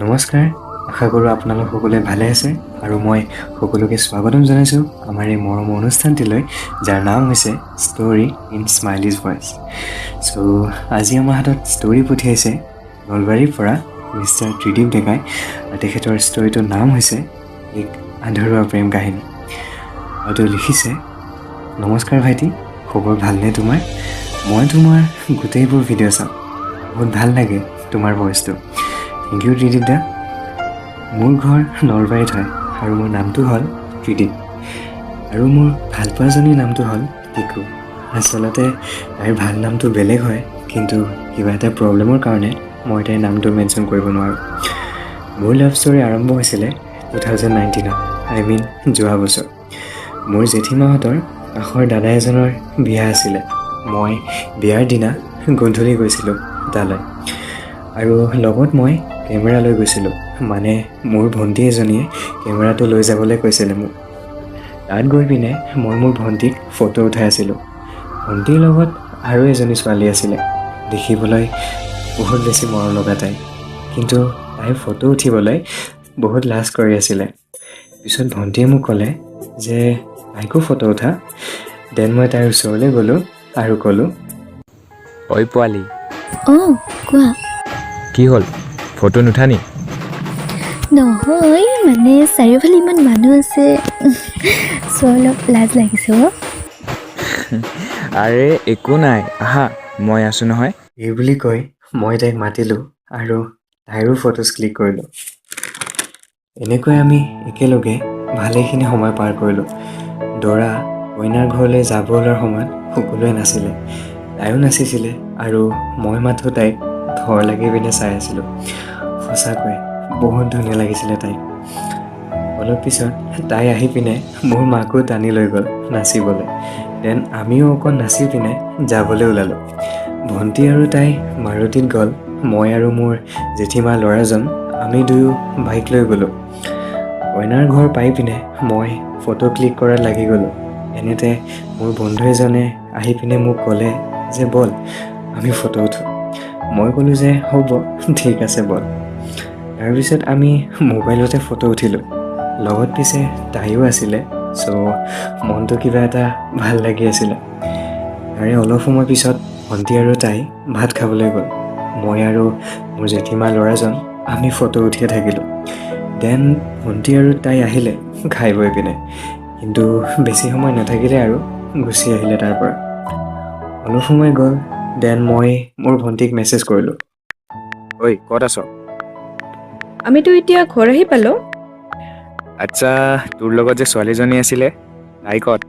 নমস্কাৰ, আশা কৰোঁ আপোনালোক সকলোৱে ভালে আছে আৰু মই সকলোকে স্বাগতম জনাইছোঁ আমাৰ এই মৰমৰ অনুষ্ঠানটিলৈ, যাৰ নাম হৈছে ষ্টৰী ইন স্মাইলিজ ভইচ। চ' আজি আমাৰ হাতত ষ্টৰী পঠিয়াইছে নলবাৰীৰ পৰা মিষ্টাৰ ত্ৰিদীপ ডেকাই। তেখেতৰ ষ্টৰীটোৰ নাম হৈছে এক আধৰুৱা প্ৰেম কাহিনী। আৰু তেওঁ লিখিছে, নমস্কাৰ ভাইটি, খবৰ ভালনে তোমাৰ? মই তোমাৰ গোটেইবোৰ ভিডিঅ' চাওঁ, বহুত ভাল লাগে তোমাৰ ভইচটো। থেংক ইউ ত্ৰিদীপ দা। মোৰ ঘৰ নলবাৰীত হয় আৰু মোৰ নামটো হ'ল ত্ৰিদীপ, আৰু মোৰ ভালপোৱাজনীৰ নামটো হ'ল টিকু। আচলতে তাইৰ ভাল নামটো বেলেগ হয়, কিন্তু কিবা এটা প্ৰব্লেমৰ কাৰণে মই তাইৰ নামটো মেনশ্যন কৰিব নোৱাৰোঁ। মোৰ লাভ ষ্টৰী আৰম্ভ হৈছিলে 2019ত, যোৱা বছৰ। মোৰ জেঠীমাহঁতৰ কাষৰ দাদা এজনৰ বিয়া আছিলে। মই বিয়াৰ দিনা গধূলি গৈছিলোঁ তালৈ, আৰু লগত মই কেমেৰা লৈ গৈছিলোঁ। মানে মোৰ ভণ্টি এজনীয়ে কেমেৰাটো লৈ যাবলৈ কৈছিলে মোক। তাত গৈ পিনে মই মোৰ ভণ্টিক ফটো উঠাই আছিলোঁ। ভণ্টিৰ লগত আৰু এজনী ছোৱালী আছিলে, দেখিবলৈ বহুত বেছি মৰম লগা তাই, কিন্তু তাই ফটো উঠিবলৈ বহুত লাজ কৰি আছিলে। পিছত ভণ্টিয়ে মোক ক'লে যে তাইকো ফটো উঠা। দেন মই তাইৰ ওচৰলৈ গ'লোঁ আৰু ক'লোঁ, ঐ পোৱালি, অঁ কোৱা। কি হ'ল, ফটো নুঠা নি? নহয় মানে চাৰিওফালে ইমান মানুহ আছে, চ' অলপ লাজ লাগিছে অ'। আৰে একো নাই, আহা মই আছোঁ নহয়। এই বুলি কৈ মই তাইক মাতিলোঁ আৰু তাইৰো ফটোজ ক্লিক কৰিলোঁ। এনেকৈ আমি একেলগে ভালেখিনি সময় পাৰ কৰিলোঁ। দৰা কইনাৰ ঘৰলৈ যাব ওলোৱাৰ সময়ত সকলোৱে নাছিলে, তাইও নাচিছিলে, আৰু মই মাথো তাইক ধৰ লাগি পিনে চাই আছিলোঁ। সঁচাকৈ বহুত ধুনীয়া লাগিছিলে তাইক। অলপ পিছত তাই আহি পিনে মোৰ মাকো টানি লৈ গ'ল নাচিবলৈ। দেন আমিও অকণ নাচি পিনে যাবলৈ ওলালোঁ। ভণ্টি আৰু তাই মাৰুতিত গ'ল, মই আৰু মোৰ জেঠীমা ল'ৰাজন আমি দুয়ো বাইক লৈ গ'লোঁ। কইনাৰ ঘৰ পাই পিনে মই ফটো ক্লিক কৰাত লাগি গ'লোঁ। এনেতে মোৰ বন্ধু এজনে আহি পিনে মোক ক'লে যে ব'ল আমি ফটো উঠোঁ। মই ক'লোঁ যে হ'ব, ঠিক আছে ব'ল। তাৰপিছত আমি মোবাইলতে ফটো উঠিলোঁ। লগত পিছে তাইও আছিলে, চ' মনটো কিবা এটা ভাল লাগি আছিলে। তাৰে অলপ সময় পিছত ভণ্টি আৰু তাই ভাত খাবলৈ গ'ল। মই আৰু মোৰ জেঠীমা ল'ৰাজন আমি ফটো উঠিয়ে থাকিলোঁ। দেন ভণ্টি আৰু তাই আহিলে খাই বৈ পিনে, কিন্তু বেছি সময় নাথাকিলে আৰু গুচি আহিলে তাৰ পৰা। অলপ সময় গ'ল, দেন মই মোৰ ভণ্টিক মেছেজ কৰিলোঁ, ঐ ক'ত আছ? আমিতো এতিয়া ঘৰ আহি পালোঁ। আচ্ছা, তোৰ লগত যে ছোৱালীজনী আছিলে তাই ক'ত?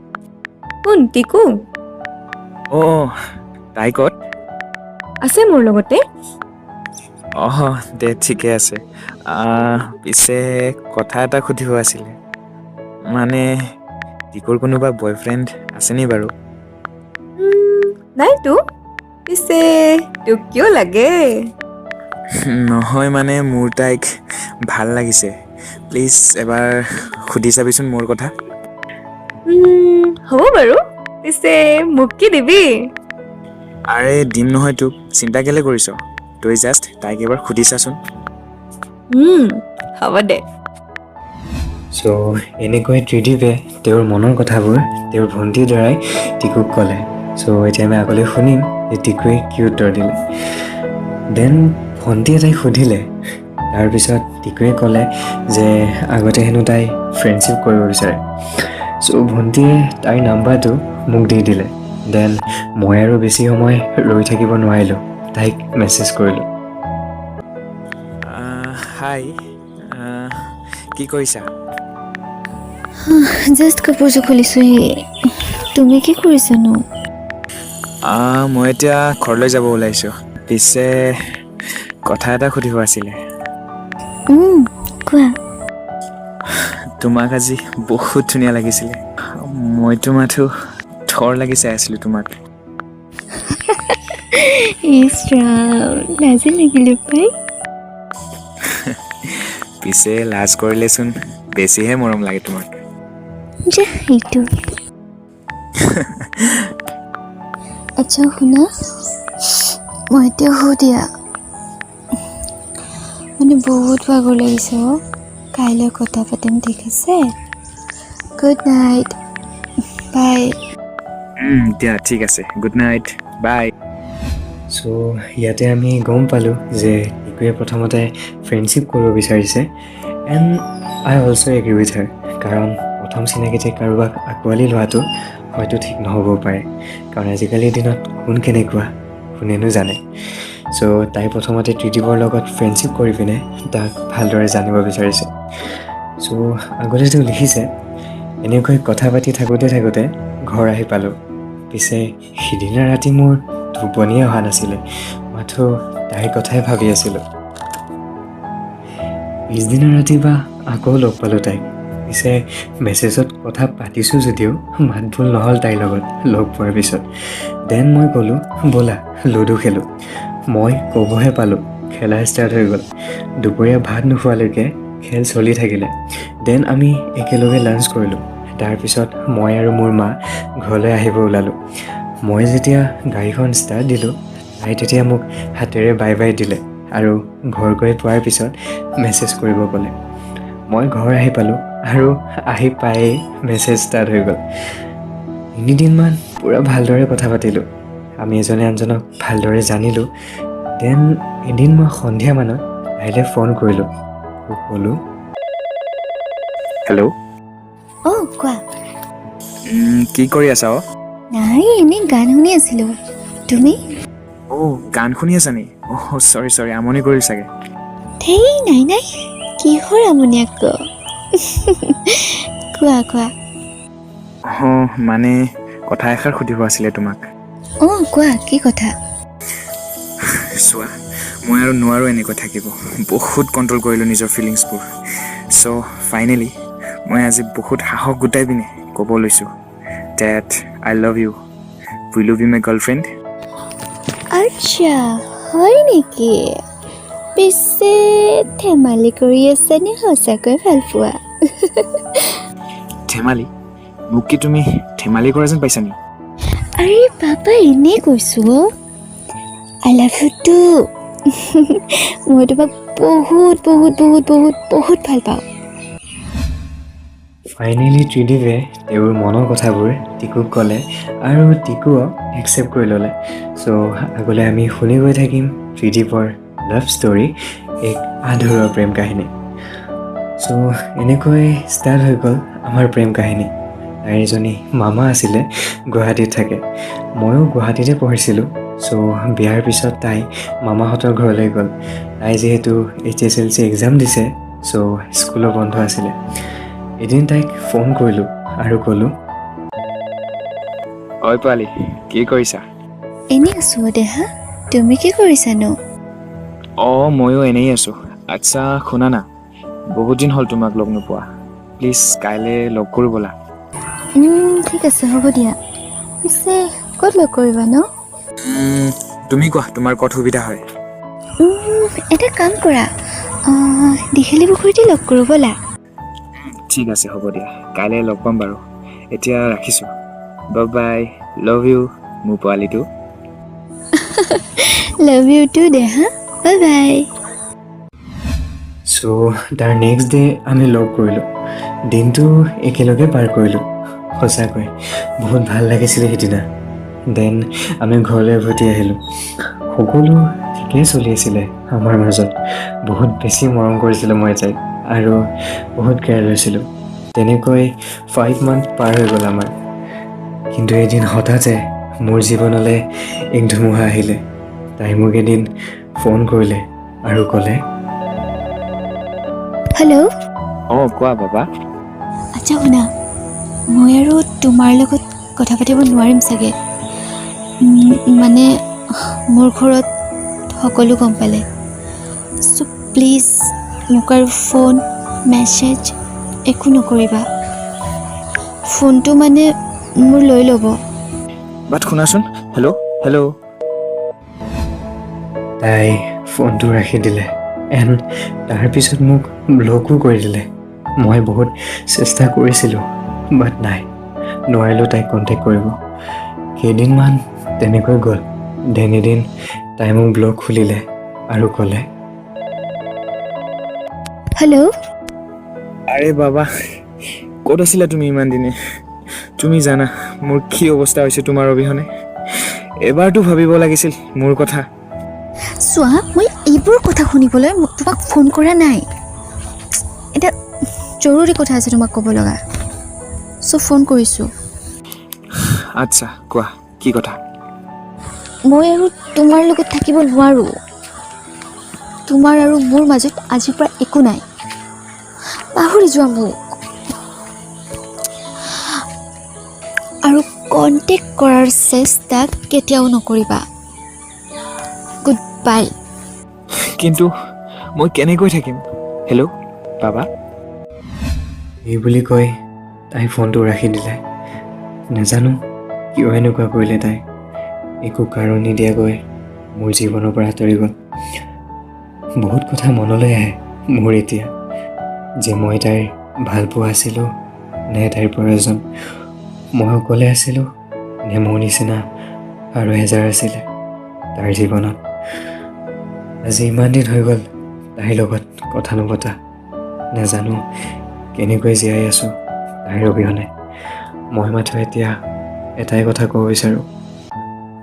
কোন টিকু? অঁ, তাই ক'ত? আছে মোৰ লগতে। অঁ দে ঠিকে আছে। পিছে কথা এটা সুধিব আছিলে, মানে টিকুৰ কোনোবা বয়ফ্ৰেণ্ড আছে নি বাৰু? নাইতো। পিছে তোক কিয় লাগে? নহয় মানে মোৰ তাইক ভাল লাগিছে, প্লিজ এবাৰ সুধি চাবিচোন মোৰ কথা। হ'ব বাৰু, পিছে মোক কি দিবি? আৰে দিম নহয় তোক, চিন্তা কেলৈ কৰিছ? তই জাষ্ট তাইক এবাৰ সুধি চাচোন। হ'ব দে। চ' এনেকৈ ত্ৰিদীপে তেওঁৰ মনৰ কথাবোৰ তেওঁৰ ভণ্টিৰ দ্বাৰাই টিকুক ক'লে। চ' এতিয়া আমি আগলৈ শুনিম যে টিকুৱে কি উত্তৰ দিলে। দেন ভণ্টিয়ে তাইক সুধিলে, তাৰপিছত টিকুৱে ক'লে যে আগতে হেনো তাই ফ্ৰেণ্ডশ্বিপ কৰিব বিচাৰে। চ' ভণ্টিয়ে তাইৰ নাম্বাৰটো মোক দি দিলে। দেন মই আৰু বেছি সময় ৰৈ থাকিব নোৱাৰিলোঁ, তাইক মেছেজ কৰিলোঁ। হাই, কি কৰিছা? জাষ্ট কাপোৰযোৰ খুলিছোঁহি। তুমি কি কৰিছানো? মই এতিয়া ঘৰলৈ যাব ওলাইছোঁ। পিছে কথা এটা সুধিব আছিলে। কোৱা। তোমাক আজি বহুত ধুনীয়া লাগিছিলে। মইতো মাথো থৰ লাগি চাই আছিলোঁ তোমাক। ইছ ৰাম, লাজে লাগিলে পাই। পিছে লাজ কৰিলেচোন বেছিহে মৰম লাগে তোমাক। যা সেইটো। আচ্ছা শুনা, মই এতিয়া শুও দিয়া। মানে বহুত ভাগৰ লাগিছে অ' কাইলৈ কথা পাতিম ঠিক আছে গুড নাইট বাই দিয়া ঠিক আছে গুড নাইট বাই চ' ইয়াতে আমি গম পালোঁ যে টিকুৱে প্ৰথমতে ফ্ৰেণ্ডশ্বিপ কৰিব বিচাৰিছে and I also' agri with হাৰ কাৰণ প্ৰথম চিনাকিতে কাৰোবাক আঁকোৱালি লোৱাটো হয়তো ঠিক নহ'বও পাৰে কাৰণ আজিকালিৰ দিনত কোন কেনেকুৱা কোনেনো জানে চ' তাই প্ৰথমতে ত্ৰিদীপৰ লগত ফ্ৰেণ্ডশ্বিপ কৰি পিনে তাক ভালদৰে জানিব বিচাৰিছে চ' আগতেতো লিখিছে এনেকৈ কথা পাতি থাকোঁতে ঘৰ আহি পালোঁ পিছে সিদিনা ৰাতি মোৰ টোপনিয়ে অহা নাছিলে মাথো তাইৰ কথাই ভাবি আছিলোঁ পিছদিনা ৰাতিপুৱা আকৌ লগ পালোঁ তাইক পিছে মেছেজত কথা পাতিছোঁ যদিও মাত ভুল নহ'ল তাইৰ লগত লগ পোৱাৰ পিছত দেন মই ক'লোঁ ব'লা লুডু খেলোঁ মই ক'বহে পালোঁ খেলা ষ্টাৰ্ট হৈ গ'ল দুপৰীয়া ভাত নোখোৱালৈকে খেল চলি থাকিলে দেন আমি একেলগে লাঞ্চ কৰিলোঁ তাৰপিছত মই আৰু মোৰ মা ঘৰলৈ আহিব ওলালোঁ মই যেতিয়া গাড়ীখন ষ্টাৰ্ট দিলোঁ তাই তেতিয়া মোক হাতেৰে বাই বাই দিলে আৰু ঘৰ গৈ পোৱাৰ পিছত মেছেজ কৰিব ক'লে মই ঘৰ আহি পালোঁ আৰু আহি পায়েই মেছেজ ষ্টাৰ্ট হৈ গ'ল 3 দিনমান পূৰা ভালদৰে কথা পাতিলোঁ আমি এজনে আনজনক ভালদৰে জানিলোঁ দেন এদিন মই সন্ধিয়ামানত তাইলৈ ফোন কৰিলোঁ আৰু ক'লোঁ হেল্ল' অ' কোৱা কি কৰি আছা অ' নাই এনেই গান শুনি আছিলোঁ তুমি গান শুনি আছা নি চৰি আমনি কৰিল চাগে ধেই নাই কিহৰ আমনি আকৌ কোৱা মানে কথা এষাৰ সুধিব আছিলে তোমাক অ' কোৱা কি কথা চোৱা মই আৰু নোৱাৰোঁ এনেকৈ থাকিব বহুত কণ্ট্ৰল কৰিলোঁ নিজৰ ফিলিংছবোৰ চ' ফাইনেলি মই আজি বহুত সাহস গোটাই পিনে ক'ব লৈছোঁ that I love you will you be my girlfriend আচ্ছা হয় নেকি পিছে ধেমালি কৰি আছে নে সঁচাকৈ ভাল পোৱা ধেমালি মোক কি তুমি ধেমালি কৰা যেন পাইছা নি আৰে পাপা এনেই কৈছোঁ অ' আই লাভ ইউ টু মই তোমাক বহুত ভাল পাওঁ ফাইনেলি ত্ৰিদীপে তেওঁৰ মনৰ কথাবোৰ টিকুক ক'লে আৰু টিকুও একচেপ্ট কৰি ল'লে চ' আগলৈ আমি শুনি গৈ থাকিম ত্ৰিদীপৰ লাভ ষ্টৰী এক আধৰুৱা প্ৰেম কাহিনী চ' এনেকৈ ষ্টাৰ্ট হৈ গ'ল আমাৰ প্ৰেম কাহিনী তাইৰ এজনী মামা আছিলে গুৱাহাটীত থাকে ময়ো গুৱাহাটীতে পঢ়িছিলোঁ চ' বিয়াৰ পিছত তাই মামাহঁতৰ ঘৰলৈ গ'ল তাই যিহেতু HSLC এক্সাম দিছে চ' স্কুলো বন্ধ আছিলে এদিন তাইক ফোন কৰিলোঁ আৰু ক'লোঁ ঐ পোৱালি কি কৰিছা এনেই আছোঁ দেহা তুমি কি কৰিছানো ময়ো এনেই আছোঁ আচ্ছা শুনা না বহুত দিন হ'ল তোমাক লগ নোপোৱা প্লিজ কাইলৈ লগ কৰোঁ ব'লা ঠিক আছে হ'ব দিয়া পিছে ক'ত লগ কৰিবা ন তুমি কোৱা তোমাৰ ক'ত সুবিধা হয় এটা কাম কৰা দীঘলী পুখুৰীতে লগ কৰোঁ ব'লা ঠিক আছে হ'ব দিয়া কাইলৈ লগ পাম বাৰু এতিয়া ৰাখিছোঁ বাই লাভ ইউ মোৰ পোৱালিটো লাভ ইউ টু দেহা বাই বাই চ' তাৰ নেক্সট ডে আমি লগ কৰিলোঁ দিনটো একেলগে পাৰ কৰিলোঁ সঁচাকৈ বহুত ভাল লাগিছিলে সেইদিনা দেন আমি ঘৰলৈ উভতি আহিলোঁ সকলো ঠিকেই চলি আছিলে আমাৰ মাজত বহুত বেছি মৰম কৰিছিলোঁ মই তাইক আৰু বহুত কেয়াৰ লৈছিলোঁ তেনেকৈ 5 মান্থ পাৰ হৈ গ'ল আমাৰ কিন্তু এদিন হঠাতে মোৰ জীৱনলৈ এক ধুমুহা আহিলে তাই মোক এদিন ফোন কৰিলে আৰু ক'লে হেল্ল' কোৱা বাবা আচ্ছা শুনা মই আৰু তোমাৰ লগত কথা পাতিব নোৱাৰিম চাগে মানে মোৰ ঘৰত সকলো গম পালে চ' প্লিজ মোক আৰু ফোন মেছেজ একো নকৰিবা ফোনটো মানে মোৰ লৈ ল'ব বাট শুনাচোন হেল্ল' তাই ফোনটো ৰাখি দিলে এণ্ড তাৰপিছত মোক ব্লকো কৰি দিলে মই বহুত চেষ্টা কৰিছিলোঁ বাট নাই নোৱাৰিলোঁ তাইক কণ্টেক্ট কৰিব কেইদিনমান তেনেকৈ গ'ল দেন এদিন তাই মোক ব্লগ খুলিলে আৰু ক'লে হেল্ল' আৰে বাবা, ক'ত আছিলা তুমি ইমান দিনে? তুমি জানা মোৰ কি অৱস্থা হৈছে তোমাৰ অবিহনে। এবাৰতো ভাবিব লাগিছিল মোৰ কথা। চোৱা, মই এইবোৰ কথা শুনিবলৈ তোমাক ফোন কৰা নাই। এটা জৰুৰী কথা আছে তোমাক ক'ব লগা, চ' ফোন কৰিছোঁ। আচ্ছা, কোৱা কি কথা? মই আৰু তোমাৰ লগত থাকিব নোৱাৰোঁ। তোমাৰ আৰু মোৰ মাজত আজিৰ পৰা একো নাই। পাহৰি যোৱা মোক। আৰু কণ্টেক্ট কৰাৰ চেষ্টা কেতিয়াও নকৰিবা। Good bye. কিন্তু মই কেনেকৈ থাকিম? হেল্ল' বাবা। এই বুলি কৈ তাই ফোনটো ৰাখি দিলে। নাজানো কিয় এনেকুৱা কৰিলে তাই। একো কাৰণ নিদিয়াকৈ মোৰ জীৱনৰ পৰা আঁতৰি গ'ল। বহুত কথা মনলৈ আহে মোৰ এতিয়া, যে মই তাইৰ ভাল পোৱা আছিলোঁ নে তাইৰ প্ৰয়োজন। মই অকলে আছিলোঁ নে মোৰ নিচিনা আৰু এজাৰ আছিলে তাৰ জীৱনত। আজি ইমান দিন হৈ গ'ল তাইৰ লগত কথা নপতা। নাজানো কেনেকৈ জীয়াই আছোঁ তাইৰ অবিহনে। মই মাথো এতিয়া এটাই কথা ক'ব বিচাৰোঁ,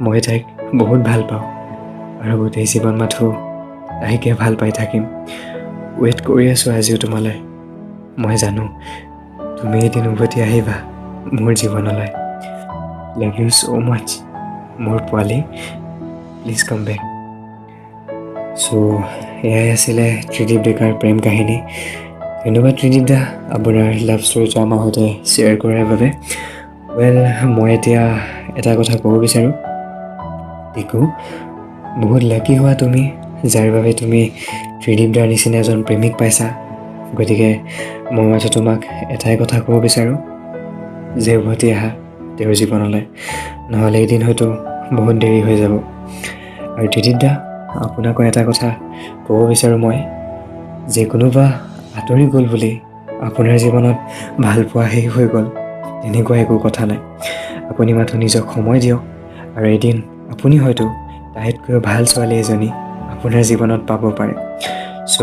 মই তাইক বহুত ভাল পাওঁ আৰু গোটেই জীৱন মাথো তাইকে ভাল পাই থাকিম। ৱেইট কৰি আছোঁ আজিও তোমালৈ। মই জানো তুমি এদিন উভতি আহিবা মোৰ জীৱনলৈ। লাভ ইউ ছ' মাছ মোৰ পোৱালি, প্লিজ কাম বেক। চ' এয়াই আছিলে ত্ৰিদীপ ডেকাৰ প্ৰেম কাহিনী। ধন্যবাদ ত্ৰিদীপ দা আপোনাৰ লাভ ষ্টৰিটো আমাৰ সৈতে শ্বেয়াৰ কৰাৰ বাবে। ৱেল, মই এতিয়া এটা কথা ক'ব বিচাৰোঁ, টিকু, বহুত লাকি হোৱা তুমি, যাৰ বাবে তুমি ত্ৰিদীপ দাৰ নিচিনা এজন প্ৰেমিক পাইছা। গতিকে মই মাথো তোমাক এটাই কথা ক'ব বিচাৰোঁ, যে উভতি আহা তেওঁৰ জীৱনলৈ, নহ'লে এদিন হয়তো বহুত দেৰি হৈ যাব। আৰু ত্ৰিদীপ দা, আপোনাকো এটা কথা ক'ব বিচাৰোঁ মই, যে কোনোবা আঁতৰি গ'ল বুলি আপোনাৰ জীৱনত ভাল পোৱা শেষ হৈ গ'ল তেনেকুৱা একো কথা নাই। আপুনি মাথো নিজক সময় দিয়ক, আৰু এদিন আপুনি হয়তো তাইতকৈ ভাল ছোৱালী এজনী আপোনাৰ জীৱনত পাব পাৰে। So'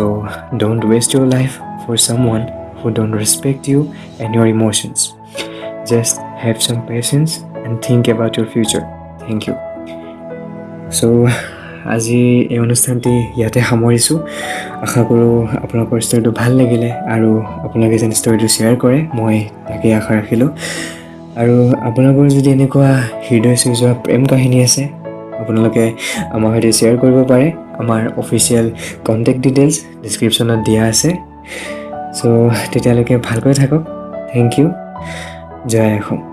don't waste your life for someone who don't respect you and your emotions. Just have some patience and think about your future. Thank you. So' আজি এই অনুষ্ঠানটি ইয়াতে সামৰিছোঁ। আশা কৰোঁ আপোনালোকৰ ষ্টৰিটো ভাল লাগিলে আৰু আপোনালোকে যেন ষ্টৰিটো শ্বেয়াৰ কৰে, মই তাকেই আশা ৰাখিলোঁ। আৰু আপোনালোকৰ যদি এনেকুৱা হৃদয় চুই যোৱা প্ৰেম কাহিনী আছে, আপোনালোকে আমাৰ সৈতে শ্বেয়াৰ কৰিব পাৰে। আমাৰ অফিচিয়েল কণ্টেক্ট ডিটেইলছ ডিছক্ৰিপশ্যনত দিয়া আছে। চ' তেতিয়ালৈকে ভালকৈ থাকক। Thank you. জয় অসম।